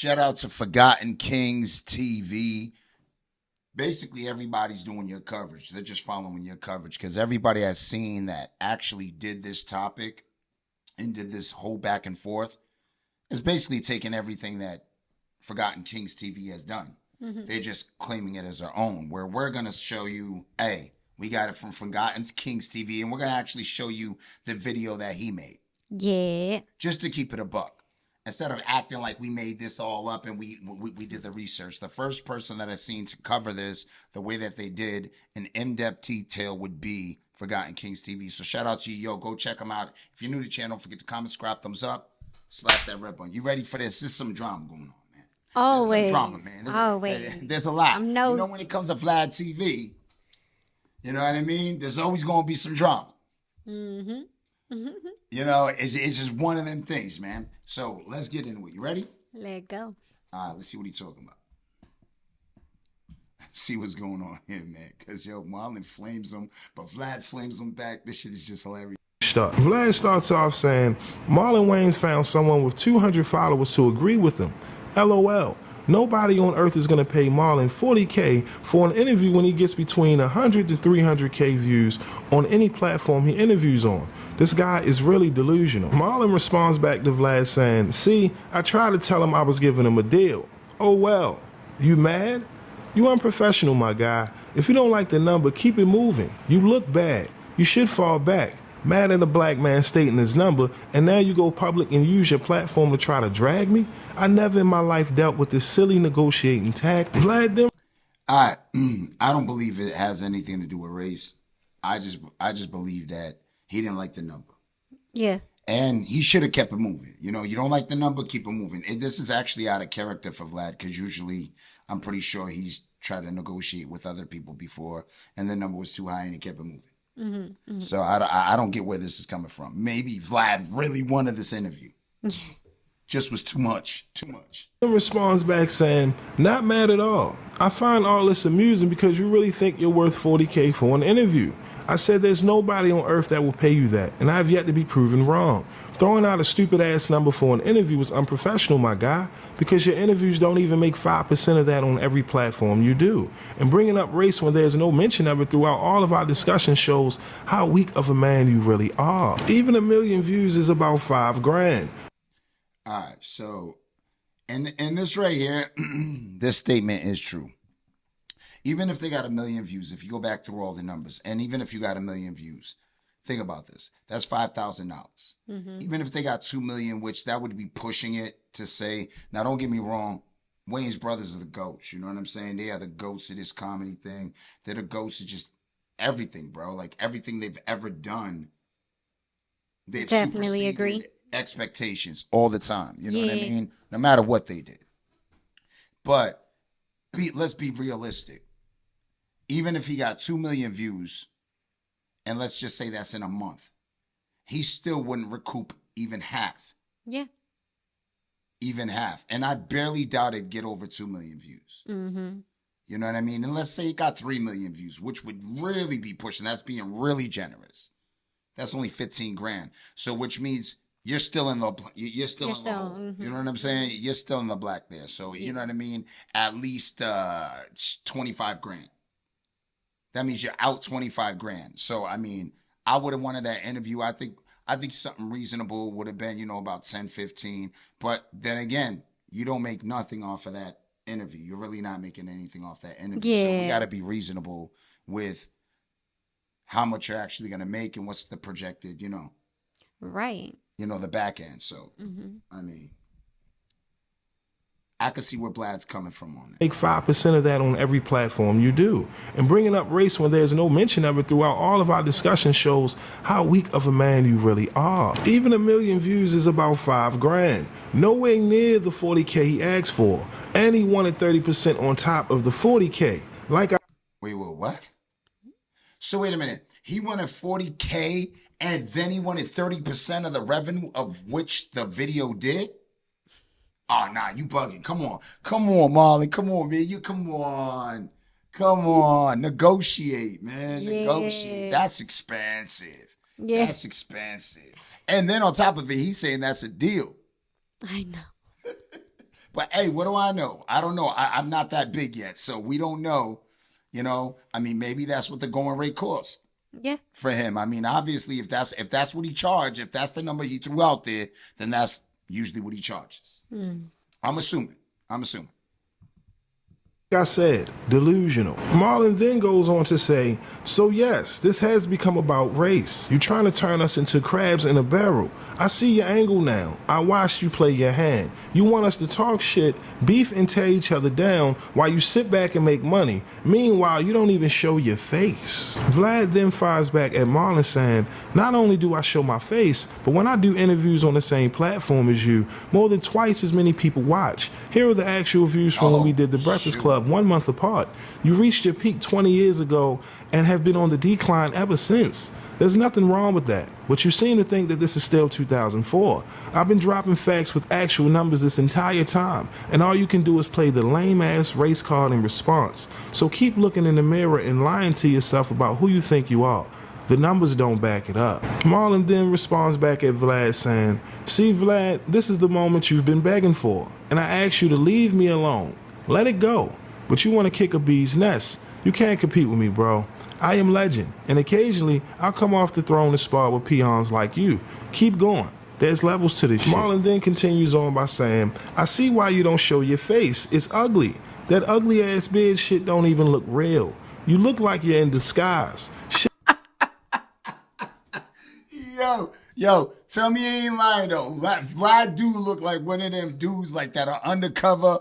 Shout out to Forgotten Kings TV. Basically, everybody's doing your coverage. They're just following your coverage because everybody has seen that actually did this topic and did this whole back and forth. It's basically taking everything that Forgotten Kings TV has done. Mm-hmm. They're just claiming it as their own, where we're going to show you, hey, we got it from Forgotten Kings TV, and we're going to actually show you the video that he made. Yeah. Just to keep it a buck. Instead of acting like we made this all up and we did the research. The first person that I've seen to cover this the way that they did in in-depth detail would be Forgotten Kings TV. So shout out to you. Yo, go check them out. If you're new to the channel, don't forget to comment, subscribe, thumbs up, slap that red button. You ready for this? There's some drama going on, man. Always. There's some drama, man. There's a lot. You know, when it comes to Vlad TV, you know what I mean? There's always going to be some drama. Mm-hmm. Mm-hmm. You know, it's just one of them things, man. So let's get into it. You ready? Let go. All right, let's see what he's talking about. See what's going on here, man. Because, yo, Marlon flames him, but Vlad flames him back. This shit is just hilarious. Vlad starts off saying, Marlon Wayans found someone with 200 followers to agree with him. LOL. Nobody on earth is going to pay Marlon $40K for an interview when he gets between 100 to 300K views on any platform he interviews on. This guy is really delusional. Marlon responds back to Vlad saying, see, I tried to tell him I was giving him a deal. Oh well. You mad? You unprofessional, my guy. If you don't like the number, keep it moving. You look bad. You should fall back. Mad at a black man stating his number, and now you go public and use your platform to try to drag me? I never in my life dealt with this silly negotiating tactic. Vlad, them. I don't believe it has anything to do with race. I just believe that he didn't like the number. Yeah. And he should have kept it moving. You know, you don't like the number, keep it moving. This is actually out of character for Vlad because usually I'm pretty sure he's tried to negotiate with other people before and the number was too high and he kept it moving. Mm-hmm, mm-hmm. So I don't get where this is coming from. Maybe Vlad really wanted this interview. Just was too much. Responds back saying, not mad at all. I find all this amusing because you really think you're worth $40K for an interview. I said there's nobody on earth that will pay you that, and I have yet to be proven wrong. Throwing out a stupid-ass number for an interview is unprofessional, my guy, because your interviews don't even make 5% of that on every platform you do. And bringing up race when there's no mention of it throughout all of our discussion shows how weak of a man you really are. Even 1 million views is about $5,000. All right, so in this right here, this statement is true. Even if they got 1 million views, if you go back through all the numbers, and even if you got 1 million views, think about this. That's $5,000. Mm-hmm. Even if they got 2 million, which that would be pushing it to say, now don't get me wrong, Wayans brothers are the goats. You know what I'm saying? They are the goats of this comedy thing. They're the goats of just everything, bro. Like everything they've ever done, they've definitely agree. Expectations all the time. You know what I mean? No matter what they did. But let's be realistic. Even if he got 2 million views, and let's just say that's in a month, he still wouldn't recoup even half. Yeah. Even half. And I barely doubt it'd get over 2 million views. Mm-hmm. You know what I mean? And let's say he got 3 million views, which would really be pushing. That's being really generous. That's only $15,000. So which means you're still in the hole. Mm-hmm. You know what I'm saying? You're still in the black there. So you know what I mean? At least $25,000. That means you're out $25,000. So I mean, I would have wanted that interview. I think something reasonable would have been, about 10, 15. But then again, you don't make nothing off of that interview. You're really not making anything off that interview. Yeah. So we got to be reasonable with how much you're actually going to make and what's the projected, Right. The back end. So, I mean, I can see where Vlad's coming from on that. Make 5% of that on every platform you do. And bringing up race when there's no mention of it throughout all of our discussion shows how weak of a man you really are. Even 1 million views is about $5,000. Nowhere near the $40K he asked for. And he wanted 30% on top of the $40K. Wait, what? So wait a minute. He wanted $40K and then he wanted 30% of the revenue of which the video did? Oh, nah, you bugging. Come on, Marlon. Come on, man. Come on. Negotiate, man. Yeah. Negotiate. That's expensive. Yeah. That's expensive. And then on top of it, he's saying that's a deal. I know. But hey, what do I know? I don't know. I'm not that big yet, so we don't know. I mean, maybe that's what the going rate costs Yeah. for him. I mean, obviously, if that's what he charged, if that's the number he threw out there, then that's usually what he charges. I'm assuming. Like I said, delusional. Marlon then goes on to say, so yes, this has become about race. You're trying to turn us into crabs in a barrel. I see your angle now. I watched you play your hand. You want us to talk shit, beef and tear each other down while you sit back and make money. Meanwhile, you don't even show your face. Vlad then fires back at Marlon saying, not only do I show my face, but when I do interviews on the same platform as you, more than twice as many people watch. Here are the actual views from when we did the Breakfast Club 1 month apart. You reached your peak 20 years ago and have been on the decline ever since. There's nothing wrong with that, but you seem to think that this is still 2004. I've been dropping facts with actual numbers this entire time, and all you can do is play the lame-ass race card in response. So keep looking in the mirror and lying to yourself about who you think you are. The numbers don't back it up. Marlon then responds back at Vlad saying, see Vlad, this is the moment you've been begging for, and I ask you to leave me alone. Let it go. But you want to kick a bee's nest. You can't compete with me, bro. I am legend, and occasionally I'll come off the throne to spar with peons like you. Keep going. There's levels to this shit. Marlon then continues on by saying, I see why you don't show your face. It's ugly. That ugly ass beard shit don't even look real. You look like you're in disguise. Yo, tell me you ain't lying though. Vlad do look like one of them dudes like that are undercover.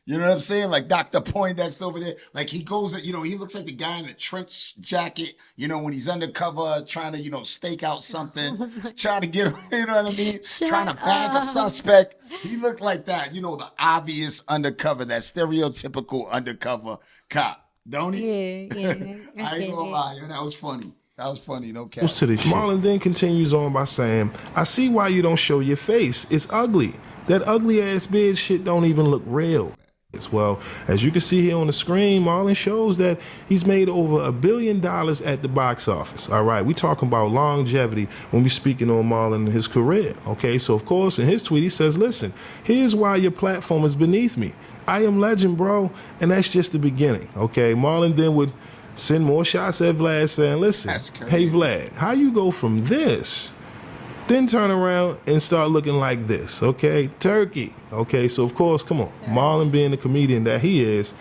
You know what I'm saying? Like Dr. Poindexter over there. Like he goes, he looks like the guy in the trench jacket, when he's undercover trying to, stake out something, trying to get, you know what I mean? Trying to bag a suspect. He looked like that, the obvious undercover, that stereotypical undercover cop, don't he? Yeah. I ain't gonna lie, that was funny. No cap. Marlon then continues on by saying, I see why you don't show your face. It's ugly. That ugly ass beard shit don't even look real. As well, as you can see here on the screen, Marlon shows that he's made over $1 billion at the box office. All right, we talking about longevity when we speaking on Marlon and his career. Okay, so of course in his tweet he says, listen, here's why your platform is beneath me. I am legend, bro, and that's just the beginning. Okay, Marlon then would send more shots at Vlad saying, listen, hey Vlad, how you go from this, then turn around and start looking like this, okay? Turkey, okay? So, of course, come on. Marlon being the comedian that he is,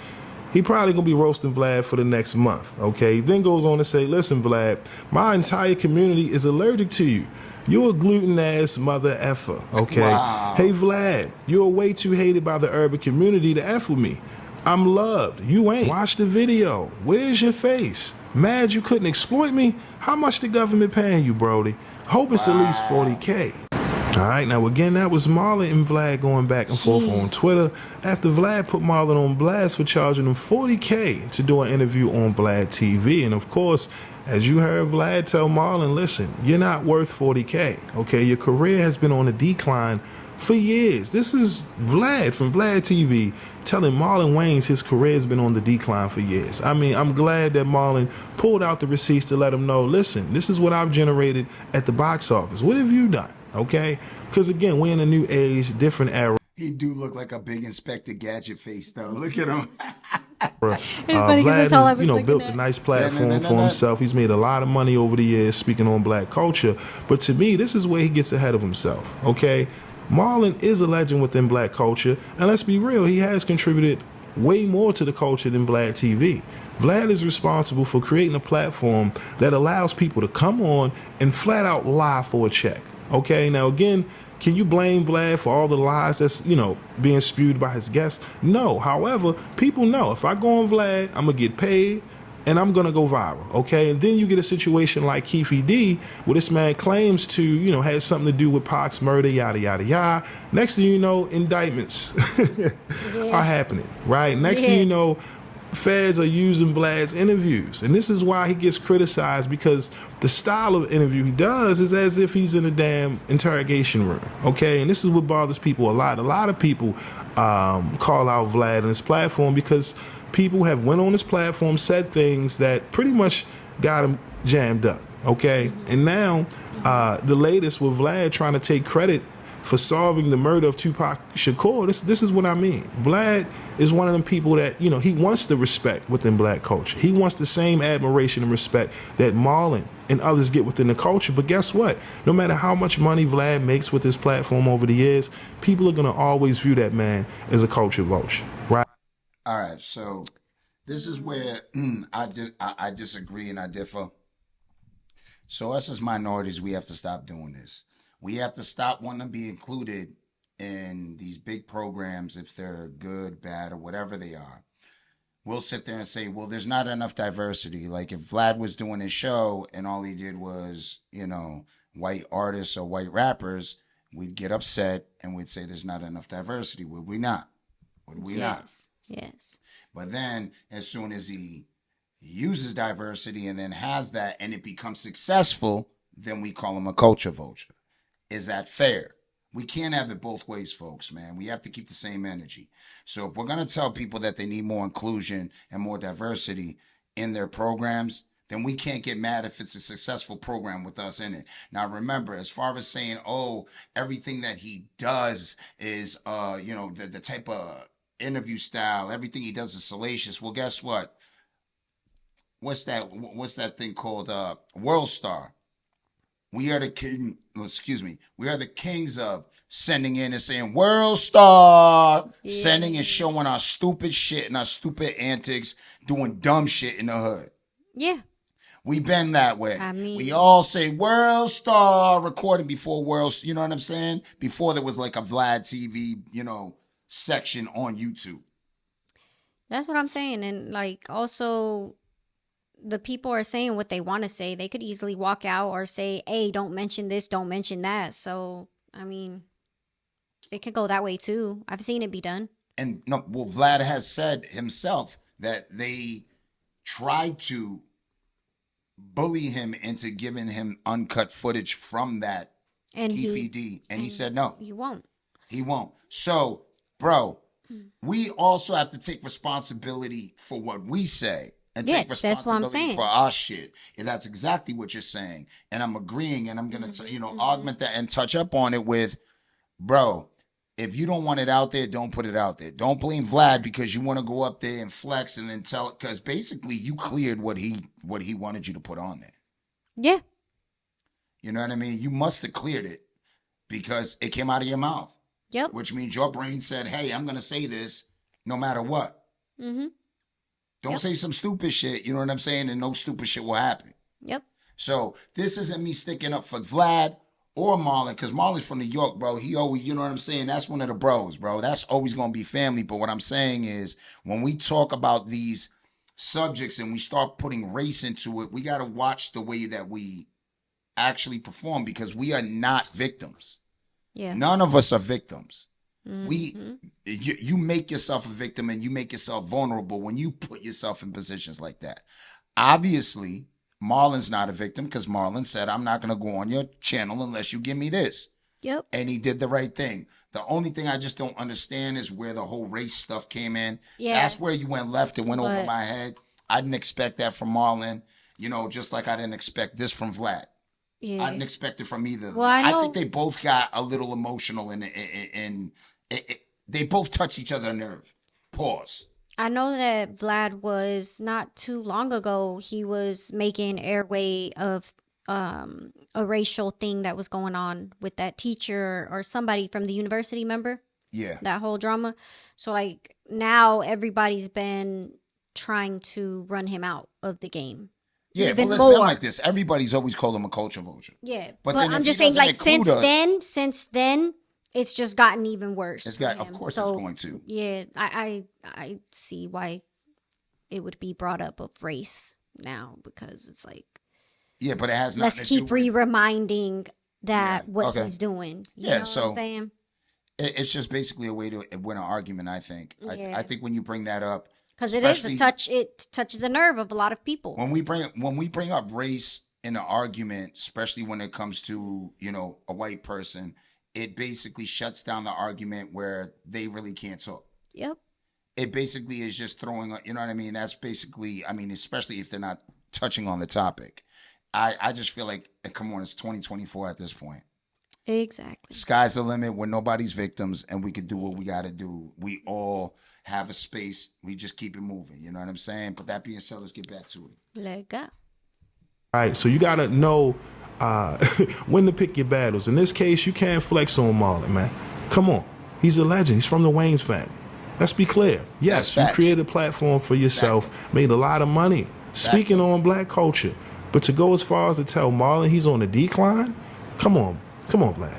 he probably going to be roasting Vlad for the next month, okay? He then goes on to say, listen, Vlad, my entire community is allergic to you. You're a gluten-ass mother effer, okay? Wow. Hey, Vlad, you're way too hated by the urban community to F with me. I'm loved. You ain't. Watch the video. Where's your face? Mad you couldn't exploit me? How much the government paying you, Brody? Hope it's at least 40K. All right, now again, that was Marlon and Vlad going back and forth on Twitter after Vlad put Marlon on blast for charging him 40K to do an interview on Vlad TV. And of course, as you heard Vlad tell Marlon, listen, you're not worth 40K, okay? Your career has been on a decline for years. This is Vlad from Vlad TV telling Marlon Wayans his career has been on the decline for years. I mean, I'm glad that Marlon pulled out the receipts to let him know, listen, this is what I've generated at the box office. What have you done? Okay? Because again, we're in a new age, different era. He do look like a big Inspector Gadget face though. Look at him. Vlad has, built a nice platform for himself. He's made a lot of money over the years speaking on black culture. But to me, this is where he gets ahead of himself. Okay? Marlon is a legend within black culture, and let's be real, he has contributed way more to the culture than Vlad TV. Vlad is responsible for creating a platform that allows people to come on and flat out lie for a check. Okay, now again, can you blame Vlad for all the lies that's, being spewed by his guests? No. However, people know if I go on Vlad, I'm going to get paid and I'm going to go viral, okay? And then you get a situation like Keefe D, where this man claims to, had something to do with Pac's murder, yada, yada, yada. Next thing you know, indictments are happening, right? Next thing you know, feds are using Vlad's interviews. And this is why he gets criticized, because the style of interview he does is as if he's in a damn interrogation room, okay? And this is what bothers people a lot. A lot of people call out Vlad and his platform because people have went on his platform, said things that pretty much got him jammed up, okay? And now the latest with Vlad trying to take credit for solving the murder of Tupac Shakur. This is what I mean. Vlad is one of them people that, you know, he wants the respect within black culture. He wants the same admiration and respect that Marlon and others get within the culture. But guess what? No matter how much money Vlad makes with his platform over the years, people are going to always view that man as a culture vulture, right? All right, so this is where I disagree and I differ. So us as minorities, we have to stop doing this. We have to stop wanting to be included in these big programs if they're good, bad, or whatever they are. We'll sit there and say, well, there's not enough diversity. Like if Vlad was doing his show and all he did was, you know, white artists or white rappers, we'd get upset and we'd say there's not enough diversity. Would we not? Would we not? Yes. But then as soon as he uses diversity and then has that and it becomes successful, then we call him a culture vulture. Is that fair? We can't have it both ways, folks, man. We have to keep the same energy. So if we're going to tell people that they need more inclusion and more diversity in their programs, then we can't get mad if it's a successful program with us in it. Now, remember, as far as saying, oh, everything that he does is, you know, the type of interview style, everything he does is salacious. Well, guess what? What's that thing called? World Star. We are the king. Excuse me. We are the kings of sending in and saying World Star, sending and showing our stupid shit and our stupid antics, doing dumb shit in the hood. Yeah. We've been that way. I mean, we all say World Star recording before World. You know what I'm saying? Before there was like a Vlad TV, you know, section on YouTube. That's what I'm saying, and like also. The people are saying what they want to say. They could easily walk out or say, hey, don't mention this, don't mention that. So, I mean, it could go that way too. I've seen it be done. And no, well, Vlad has said himself that they tried to bully him into giving him uncut footage from that DVD. And he said no. He won't. He won't. So, bro, we also have to take responsibility for what we say. And take responsibility for our shit. And that's exactly what you're saying. And I'm agreeing, and I'm going to, augment that and touch up on it with, bro, if you don't want it out there, don't put it out there. Don't blame Vlad because you want to go up there and flex and then tell it. Because basically you cleared what he wanted you to put on there. Yeah. You know what I mean? You must have cleared it because it came out of your mouth. Yep. Which means your brain said, hey, I'm going to say this no matter what. Mm-hmm. Don't say some stupid shit, you know what I'm saying? And no stupid shit will happen. Yep. So this isn't me sticking up for Vlad or Marlon, because Marlon's from New York, bro. He always, you know what I'm saying? That's one of the bros, bro. That's always going to be family. But what I'm saying is when we talk about these subjects and we start putting race into it, we got to watch the way that we actually perform because we are not victims. Yeah. None of us are victims. You make yourself a victim and you make yourself vulnerable when you put yourself in positions like that. Obviously, Marlon's not a victim because Marlon said, I'm not going to go on your channel unless you give me this. Yep. And he did the right thing. The only thing I just don't understand is where the whole race stuff came in. Yeah. That's where you went left. It went over my head. I didn't expect that from Marlon, just like I didn't expect this from Vlad. Yeah. I didn't expect it from either. Well, I think they both got a little emotional and they both touch each other's nerve. Pause. I know that Vlad was not too long ago, he was making airway of a racial thing that was going on with that teacher or somebody from the university, remember? Yeah. That whole drama. So like now everybody's been trying to run him out of the game. Yeah, but it's been like this. Everybody's always called him a culture vulture. Yeah. But I'm just saying like since then, it's just gotten even worse. Of course it's going to. Yeah, I see why it would be brought up of race now because it's like. Yeah, but it has nothing let's keep reminding that what he's doing. You know what I'm saying? It's just basically a way to win an argument, I think. Yeah. I think when you bring that up. Because it touches a nerve of a lot of people. When we bring up race in an argument, especially when it comes to, a white person, it basically shuts down the argument where they really can't talk. Yep. It basically is just throwing, you know what I mean? That's basically, especially if they're not touching on the topic. I just feel like, come on, it's 2024 at this point. Exactly. Sky's the limit when nobody's victims, and we can do what we got to do. We all have a space. We just keep it moving. You know what I'm saying? But that being said, let's get back to it. Let go. All right, so you got to know when to pick your battles. In this case, you can't flex on Marlon, man. Come on. He's a legend. He's from the Wayans family. Let's be clear. Yes, you created a platform for yourself, made a lot of money speaking on black culture. But to go as far as to tell Marlon he's on the decline? Come on. Come on, Vlad.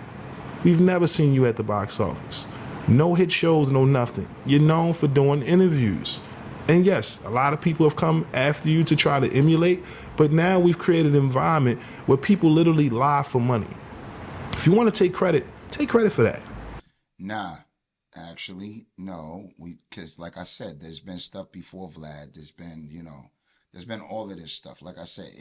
We've never seen you at the box office. No hit shows, no nothing. You're known for doing interviews. And yes, a lot of people have come after you to try to emulate, but now we've created an environment where people literally lie for money. If you want to take credit for that. Nah, actually, no. Because like I said, there's been stuff before Vlad. There's been all of this stuff. Like I said,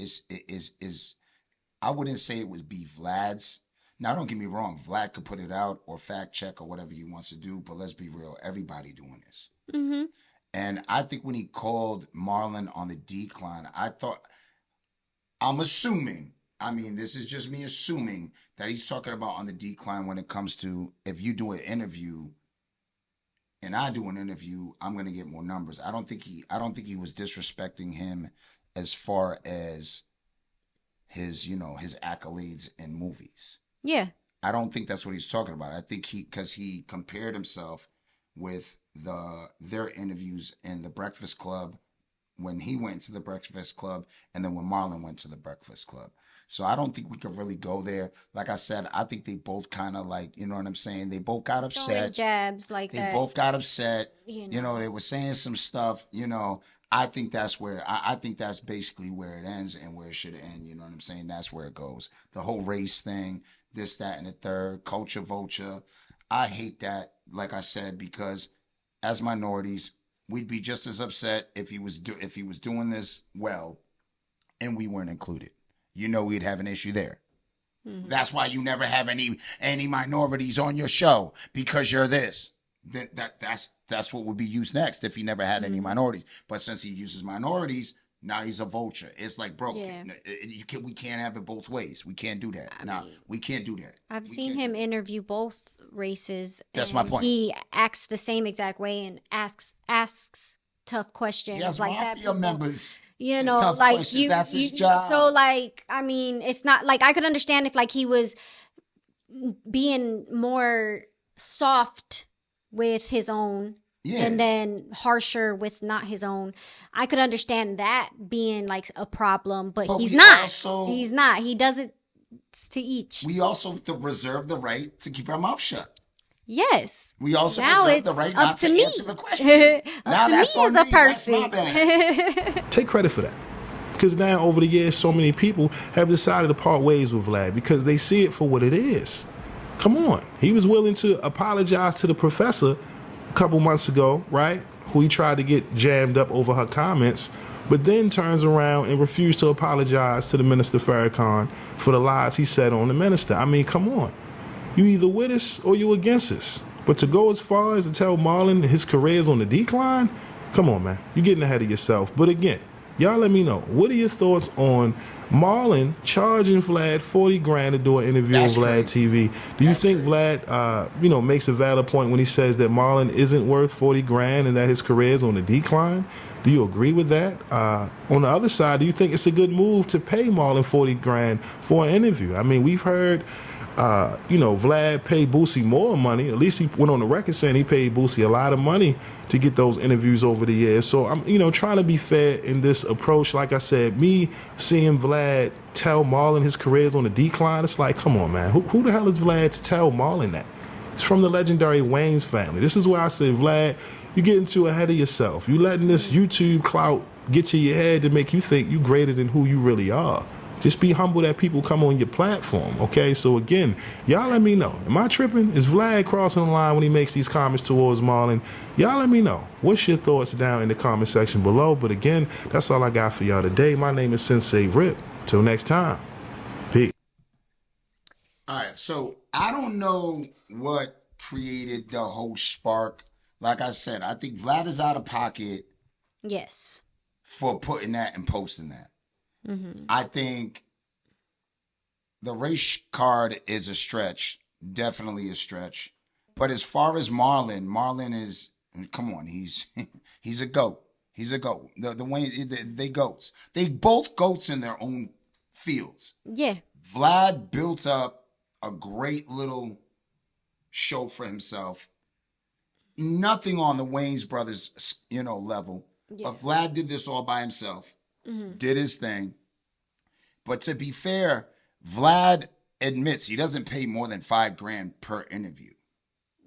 I wouldn't say it was Vlad's. Now, don't get me wrong. Vlad could put it out or fact check or whatever he wants to do, but let's be real. Everybody doing this. Mm-hmm. And I think when he called Marlon on the decline, I'm assuming, this is just me assuming that he's talking about on the decline when it comes to if you do an interview and I do an interview, I'm going to get more numbers. I don't think he was disrespecting him as far as his accolades in movies. Yeah. I don't think that's what he's talking about. I think because he compared himself with their interviews in the Breakfast Club when he went to the Breakfast Club and then when Marlon went to the Breakfast Club. So I don't think we could really go there. Like I said, I think they both kind of you know what I'm saying? They both got upset. Throwing jabs like they that. They both got upset. You know, they were saying some stuff, I think that's where, I think that's basically where it ends and where it should end. You know what I'm saying? That's where it goes. The whole race thing, this, that, and the third, culture vulture. I hate that, like I said, because as minorities, we'd be just as upset if he was doing this well and we weren't included. We'd have an issue there. Mm-hmm. That's why you never have any minorities on your show, because you're this. That's what would be used next if he never had any minorities. But since he uses minorities, now he's a vulture. It's like, bro, we can't have it both ways. We can't do that. We can't do that. I've seen him interview both races. That's my point. He acts the same exact way and asks tough questions like that. Mafia members. Like you. That's his job. So it's not like I could understand if he was being more soft with his own and then harsher with not his own. I could understand that being a problem, but he's not. He's not. He does it to each. We also reserve the right to keep our mouth shut. Yes. We also reserve the right not to answer the question. Up to me as a person. Take credit for that. Because now, over the years, so many people have decided to part ways with Vlad because they see it for what it is. Come on. He was willing to apologize to the professor a couple months ago, right? Who he tried to get jammed up over her comments, but then turns around and refused to apologize to the Minister Farrakhan for the lies he said on the minister. Come on. You either with us or you against us. But to go as far as to tell Marlon his career's on the decline, come on, man. You're getting ahead of yourself. But again, y'all let me know. What are your thoughts on Marlon charging Vlad $40,000 to do an interview on Vlad TV? Do you think Vlad, makes a valid point when he says that Marlon isn't worth $40,000 and that his career is on the decline? Do you agree with that? On the other side, do you think it's a good move to pay Marlon $40,000 for an interview? We've heard, Vlad paid Boosie more money. At least he went on the record saying he paid Boosie a lot of money to get those interviews over the years. So I'm, trying to be fair in this approach. Like I said, me seeing Vlad tell Marlon his career's on the decline, it's like, come on, man. Who the hell is Vlad to tell Marlon that? It's from the legendary Wayans family. This is why I say, Vlad, you're getting too ahead of yourself. You letting this YouTube clout get to your head to make you think you greater than who you really are. Just be humble that people come on your platform, okay? So again, y'all let me know. Am I tripping? Is Vlad crossing the line when he makes these comments towards Marlon? Y'all let me know. What's your thoughts down in the comment section below? But again, that's all I got for y'all today. My name is Sensei Rip. Till next time. Peace. All right, so I don't know what created the whole spark. Like I said, I think Vlad is out of pocket. Yes. For putting that and posting that. Mm-hmm. I think, the race card is a stretch, definitely a stretch. But as far as Marlon is, come on, he's he's a goat. He's a goat. The Wayne, they goats. They both goats in their own fields. Yeah. Vlad built up a great little show for himself. Nothing on the Wayans brothers, level. Yeah. But Vlad did this all by himself. Did his thing. But to be fair, Vlad admits he doesn't pay more than $5,000 per interview.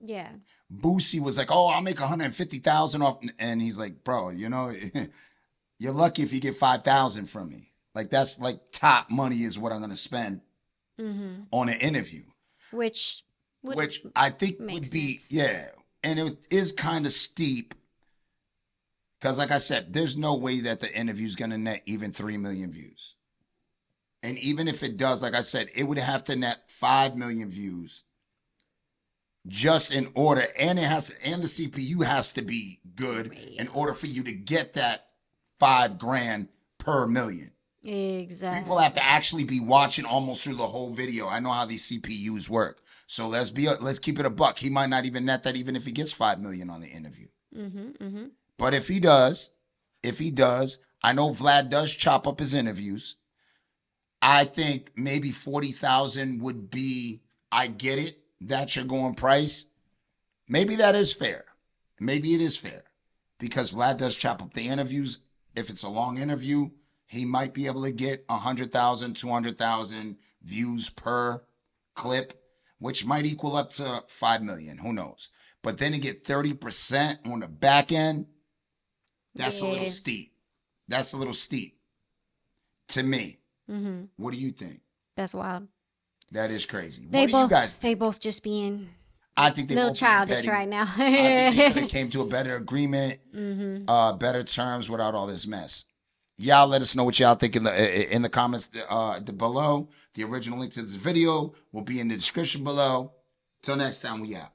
Yeah. Boosie was like, "Oh, I'll make 150,000 off," and he's like, "Bro, you're lucky if you get 5,000 from me. Like that's like top money is what I'm gonna spend on an interview." Which I think would be sense. yeah, and it is kind of steep because, like I said, there's no way that the interview's gonna net even 3 million views. And even if it does, like I said, it would have to net 5 million views just in order, and the CPU has to be good in order for you to get that $5,000 per million. Exactly. People have to actually be watching almost through the whole video. I know how these CPUs work. So let's keep it a buck. He might not even net that even if he gets 5 million on the interview. But if he does, I know Vlad does chop up his interviews. I think maybe 40,000 would be, I get it. That's your going price. Maybe that is fair. Maybe it is fair because Vlad does chop up the interviews. If it's a long interview, he might be able to get 100,000, 200,000 views per clip, which might equal up to 5 million. Who knows? But then to get 30% on the back end, that's a little steep. That's a little steep to me. What do you think? That's wild. That is crazy. They What do both, you guys think? They both just being I think they little both being childish petty. right now. I think they could have came to a better agreement, better terms without all this mess. Y'all let us know what y'all think in the comments below. The original link to this video will be in the description below. Till next time, we out.